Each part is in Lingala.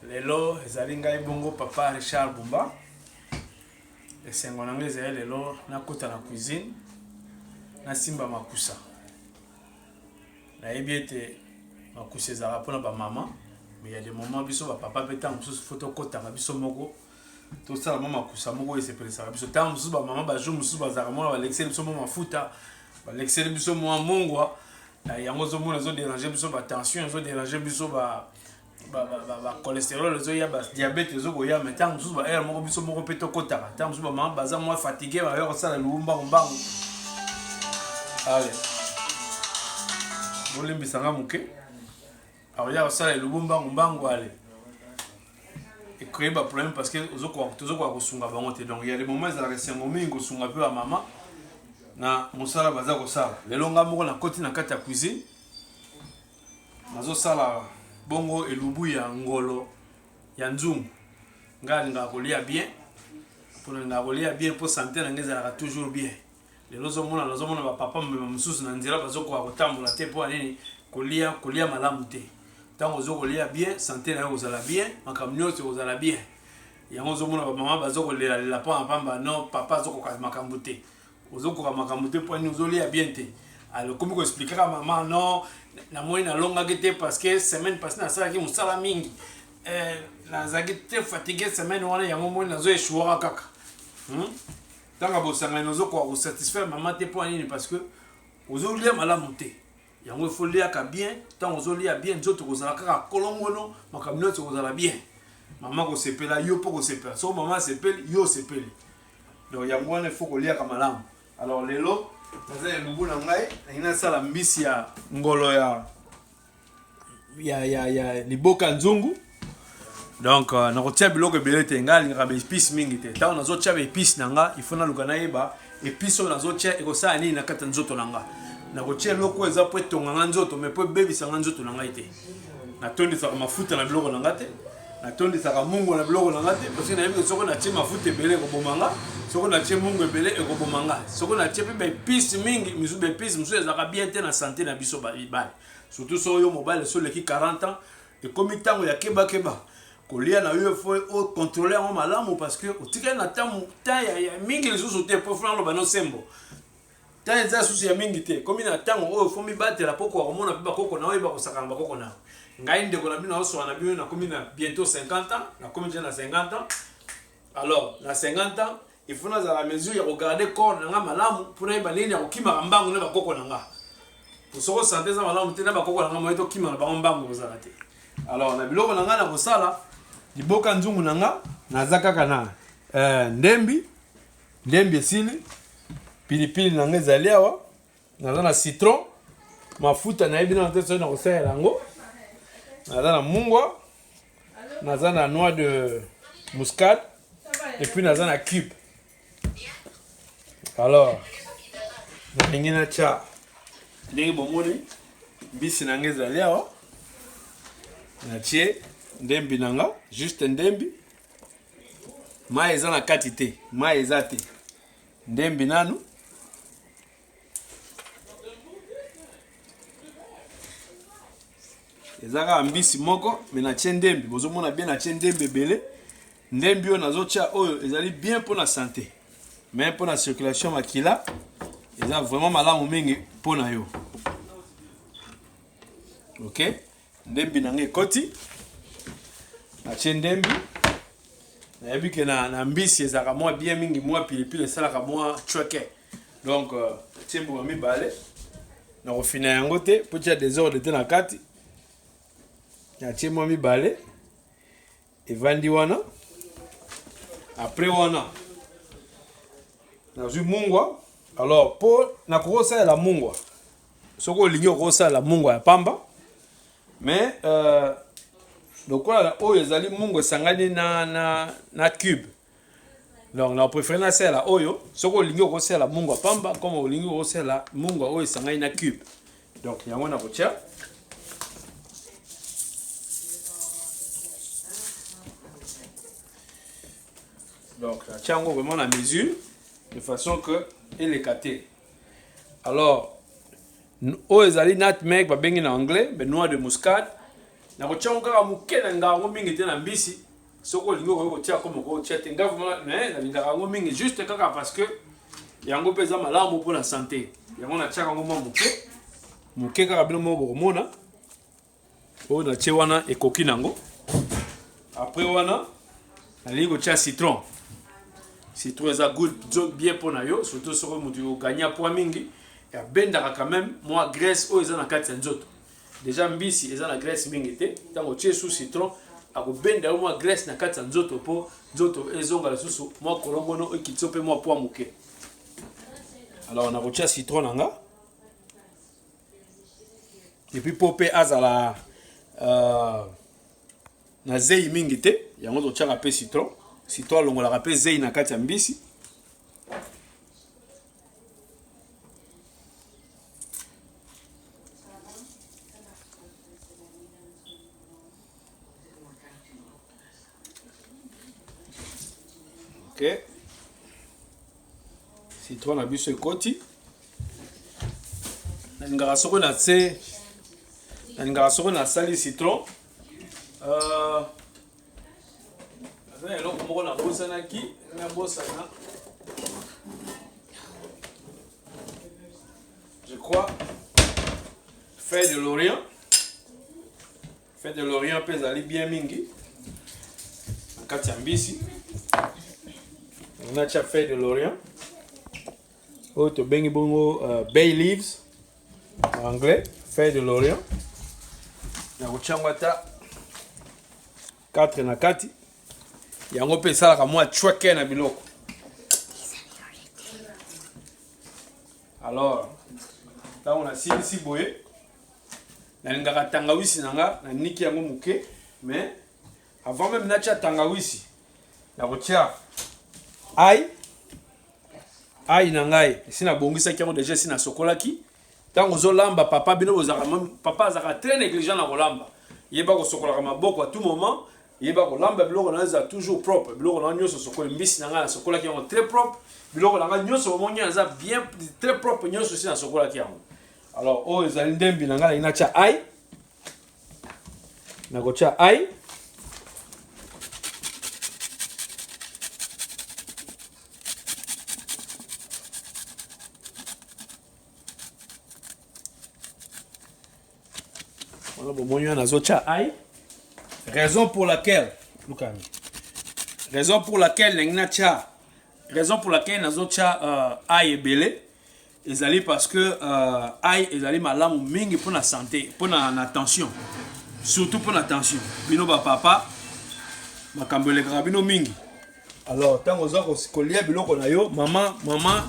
Lelo ezali ngai bongo papa Richard Bumba. Esengo na ngai ezali lelo nakota na cuisine na simba makusa. Nayebi ete makusa ezala mpona ba mama, mais il y a des moments biso ba papa beta mususu photo kota na biso moko. Tout ça la mama makusa moko esepelisa biso. Tant mususu ba mama ba jour mususu bazaka mona ba lexer biso moma mafuta, ba lexer biso mwa mongwa. Yango zo mona zo déranger biso ba tension, zo déranger biso ba cholestérol, zo ya ba diabète zo koya mais tant mususu ba air moko biso moko peto kota. Tant mususu ba mama baza moi fatigué ba yo ça la lumba mbangu. Allez. Bolimbi sanga muke. Alors ya ça la lumba mbangu allez. Et créer un problème parce que toujours quoi sunga bangote donc il y a des moments ça la sengo mingo sunga peu à maman na musala baza ko sala le longa moko na koti na kati ya cuisine nazo sala bongo elubu ya ngolo ya nzungu ngali nga kolia bien pour nga kolia bien pour santé na ngeza la toujours bien le lozo mona ba papa mususu na nzela bazo ko kotambola te pour nini kolia malamu te. Tant aux oreilles bien, santé na aux ala bien, en camion aux ala bien. Et on zomona maman bazo la pa pamba non papa zoko ka makambuté. Ozoko ka makambuté pour nous olia bien té. Alors comment expliquer à maman non na moi na longa gete parce que semaine passée na sala ki musala mingi. Na zagite fatigué semaine wana ya moi na zo échouera kaka. Tant ka bosanga nozo ko satisfaire maman té pour nini parce que ozolia malamu té. Yango faut lire bien, tant aux olia bien, nzoto kozala kaka kolongono, makamino kozala bien. Maman ko sepela yo po ko sepela. So maman sepeli yo sepeli. Donc yango wana faut ko lire malamu. Alors lelo, naza lubu na ngai, ina sala mbisi ya ngolo ya liboka nzungu. Donc na kotia biloko ebele te ngali ngaba épice mingi te. Tant nazo tia épice nanga, il faut na luka na yeba épice nazo tia ekosala nini na kata nzoto nanga. Na kotia loko eza po etonga nzoto mais po bebisa nzoto na ngai te. Na tondisaka mafuta na biloko na ngate, na tondisaka mungu na biloko na ngate parce que na yebi soko na tie mafuta ebele ekobomanga, soko na tie mungu ebele ekobomanga, soko na tie pe épice mingi, misu be épice misu ezaka bien te na santé na biso ba ibale. Surtout so yo mobile so leki 40 ans et comme tango ya keba kolia na yo faut contrôler en malamu parce que otika na tamu ta ya mingi les sous te pour faire lo bano sembo. Tant eza susi ya mingi te comme na tango oyo faut mi batela poko komona pe bakoko na oyeba kosakana bakoko na ngai ndeko na bino oso na bino na komi na bientôt 50 ans na komi déjà na 50 ans. Alors na 50 ans il faut na za mesure ya regarder corps na nga malamu pour na yeba nini ya kokima mbangu na bakoko na nga pour soko santé za malamu te na bakoko na nga moyeto kima na mbangu kozala te. Alors na biloko na nga na kosala liboka nzungu na nga naza kaka na ndembi esili pilipili na ngai ezali awa naza na citron mafuta na yebi na te so na kosalela yango naza na mungwa naza na noix de muscade et puis naza na cube. Alors nalingi natia ndenge bomoni mbisi na ngai ezali awa natie ndembi na nga juste ndembi mai eza na kati te mai eza te ndembi nanu ezaka mbisi moko mais na tie ndembi bozomona bien na tie ndembi ebele ndembi oyo nazotia oyo ezali bien pour la santé mais pour la circulation makila eza vraiment malamu mingi mpona yo. Ok ndembi na nga ekoti na tie ndembi nayebi ke na mbisi ezalaka mwa bien mingi mwa pilipili esalaka mwa chweke donc tie mbuma mibale na kofina yango te po tia desordre te na kati natie mwa mibale evandi wana après wana nazwi mungwa. Alors po nakokosalela mungwa soko olingi okosalela mungwa ya pamba mais lokola oyo ezali mungwa esangani na cube donc na préféré nasalela oyo soko olingi okosalela mungwa pamba comme olingi okosalela mungwa oyo esangani na cube donc yango nakotia. Donc, la tiango vraiment la mesure de façon que elle est catée. Alors, oyo ezali nutmeg babengi na anglais, noix de muscade, na kotia kaka muke na ngango mingi te na mbisi soko lingo ko tia comme ko tia te ngavu mais na ngango mingi juste kaka parce que yango peza malamu pour la santé yango na tia kango muke muke kaka bino mo bomona o na tia wana ekoki nango après wana na lingo tia citron eza good bien pour na yo surtout soko mutu gagner poids mingi ya bendaka quand même moi graisse o eza na kati ya nzoto déjà mbisi eza na graisse mingi te tango tie sous citron akobenda yo moi graisse na kati ya nzoto po nzoto ezonga la susu moi kolongono ekitso pe moi poids muke. Alors on a retiré citron nanga et puis popé azala na zei mingi te yango to tiaka pe citron longola pe zei na kati ya mbisi. OK, citron na biso ekoti na ngara soko na tse na ngara soko na sali citron eloko moko na bosanaki na bosana je crois feuille de l'Orient pe ezali bien mingi na kati ya mbisi. On a déjà fait de l'Orient. Autre bengi bongo bay leaves en anglais, fait de l'Orient. Na kuchangwata 4 na kati. Yango pe sala ka mwa chweke na biloko. Alors, là on a si boye. Na ngaka tangawisi nanga na niki yango muke, mais avant même na cha tangawisi. Na kucha ai na ngai sina bongisa kiango déjà sina sokolaki tango zo lamba papa bino bozaka papa azaka très négligent na kolamba yeba ko sokolaka maboko à tout moment yeba ko lamba biloko na za toujours propre biloko na nyoso sokola mbisi na ngai na sokolaki yango très propre biloko na ngai nyoso omonya za bien très propre nyoso sina sokolaki yango. Alors o ezali ndembi na ngai na cha ai na ko cha ai raison pour laquelle aïe est belé ezali parce que aïe ezali malamu mingi pour la santé pour la tension surtout pour la tension bino ba papa makambele bino mingi. Alors tango zo ko lia biloko na yo mama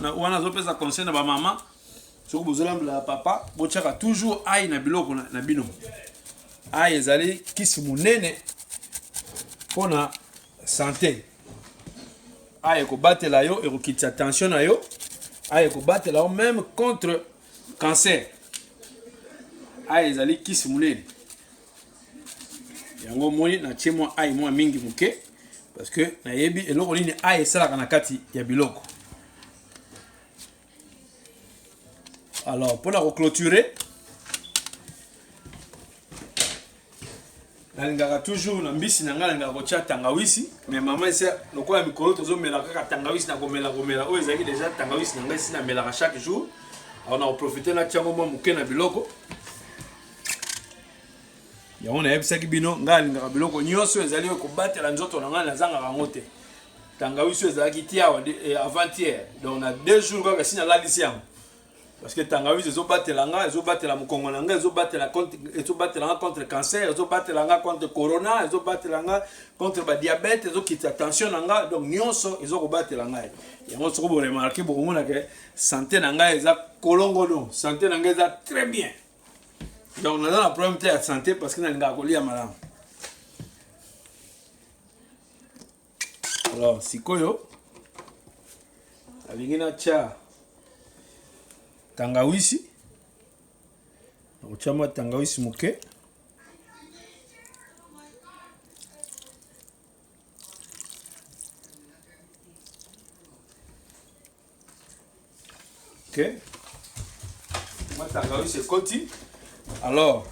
na wana zo pesa conseil na ba mama soko bozolambela papa bochaka toujours aïe na biloko na bino. Aïe ezali kisi munene pona santé. Aïe ko batela yo et ko kitsa tension na yo. Aïe ko batela yo même contre cancer. Aïe ezali kisi munene. Yango moni na tchemo aïe mo mingi muke parce que na yebi eloko nini aïe sala kana kati ya biloko. Alors pour la clôturer nalingaka toujours na mbisi na ngala ngaka kotia tangawisi mais maman ese lokola mikolo tozo mela kaka tangawisi na komela o ezaki déjà tangawisi na ngai sina melaka chaque jour. Alors on a profité na tiango mo muke na biloko yango na yebisaki bino ngali ngaka biloko nyonso ezali ko batela nzoto na ngai na zanga kango te. Tangawisi ezalaki tia avant-hier donc na 2 jours kaka sina lalisi yango parce que tangawisi ezobatela ezobatela mokongo na ngai ezobatela contre cancer ezobatela contre corona ezobatela contre ba diabète ezokita tension na ngai donc nyonso ezokobatela ngai yango soko bo remarquer bokomona ke santé na ngai eza kolongono santé na ngai eza très bien donc naza na problème te ya santé parce que nalingaka kolia malamu. Alors sikoyo alingi na tia tangawisi nakutia mwa tangawisi muke ok mwa tangawisi ekoti. Alors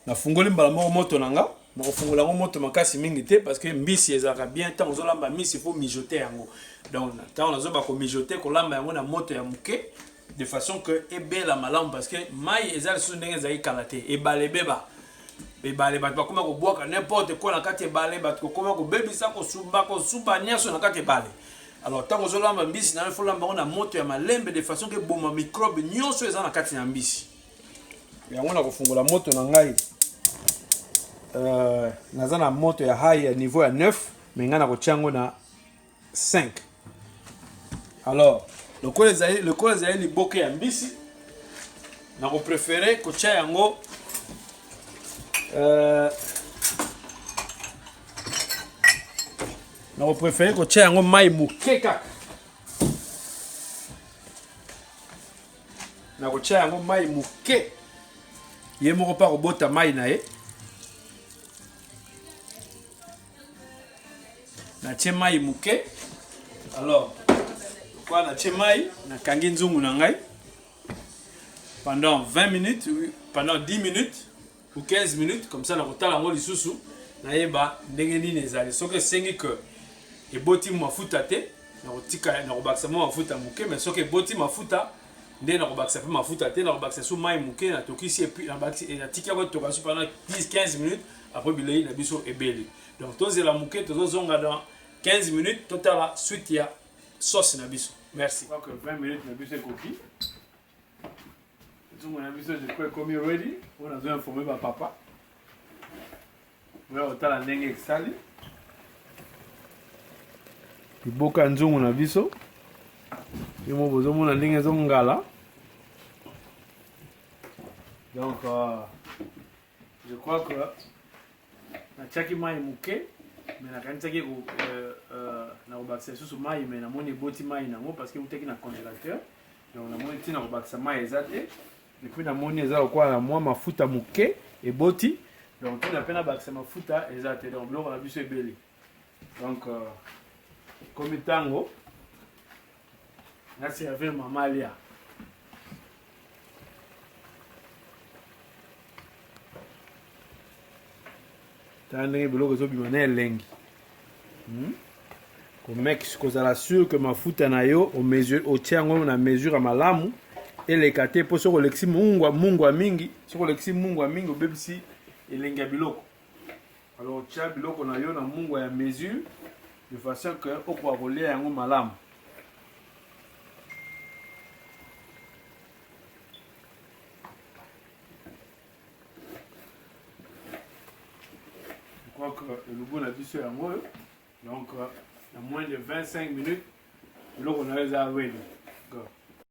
nafungoli mbala moko moto nanga nakofungola yango moto makasi mingi te parce que mbisi ezalaka bien ntango ozolamba mbisi il faut mijoter yango donc ntango nazoba komijote kolamba yango na moto ya moke de façon que ebela malamu parce que mai eza lisusu ndenge ezalaki kala te ebale ebeba ebale bato bakoma kobwaka n'importe quoi na kati ebale bato kokoma kobebisa kosuba nyonso na kati ebale alors ntango ozolamba mbisi na yo faut lamba yango na moto ya malembe de façon que eboma microbe nyonso eza na kati na mbisi yango nakofungola moto na ngai naza na moto ya high ya niveau ya 9 mais ngai nakotia yango na 5 alors lokola ezali liboke ya mbisi nakoprefere kotia yango nakoprefere kotia yango mai moke kaka nakotia yango mai moke ye moko mpa kobota mai na ye natie mai moke alors kwa natie mai nakangi nzungu na ngai pendant 20 minutes pendant 10 minutes ou 15 minutes comme ça nakotala yango lisusu nayeba ndenge nini ezali soki esengi ke eboti mafuta te nakotika nakobakisa mo mafuta moke mais soki eboti mafuta nde nakobakisa mpe mafuta te nakobakisa su mai moke natokisi epuis natiki yango etoka su pendant 10-15 minutes après bilei na biso ebeli donc tozela moke tozozonga dans 15 minutes totala suite ya sauce na biso merci. Je crois que 20 minutes na biso ekoki nzungu na biso ekomi ready mpona azoinforme bapapa oya kotala ndenge esali liboka nzungu na biso yo mo bozomona ndenge ezongala donc je crois que natiaki mai moke mais nakanisaki nakobakisa lisusu mai mais namoni eboti mai nango parce que uteki na congélateur donc namoni ntina kobakisa mai eza te epuis namoni eza lokola na mwa mafuta moke eboti donc ntina mpe nabakisa mafuta eza te donc biloko na biso ebeli donc komi ntango naservir mama alia tala ndenge biloko ezobima na elengi kozala sûr que mafuta na yo otia yango na mesure ya malamu eleka te mpo soki olekisi mungwa mingi soki olekisi mungwa mingi obebisi elengi ya biloko alors otia biloko na yo na mungwa ya mesure de façon que okoka kolia yango malamu je crois que le goût na biso yango donc à moins de 25 minutes biloko na yo eza ready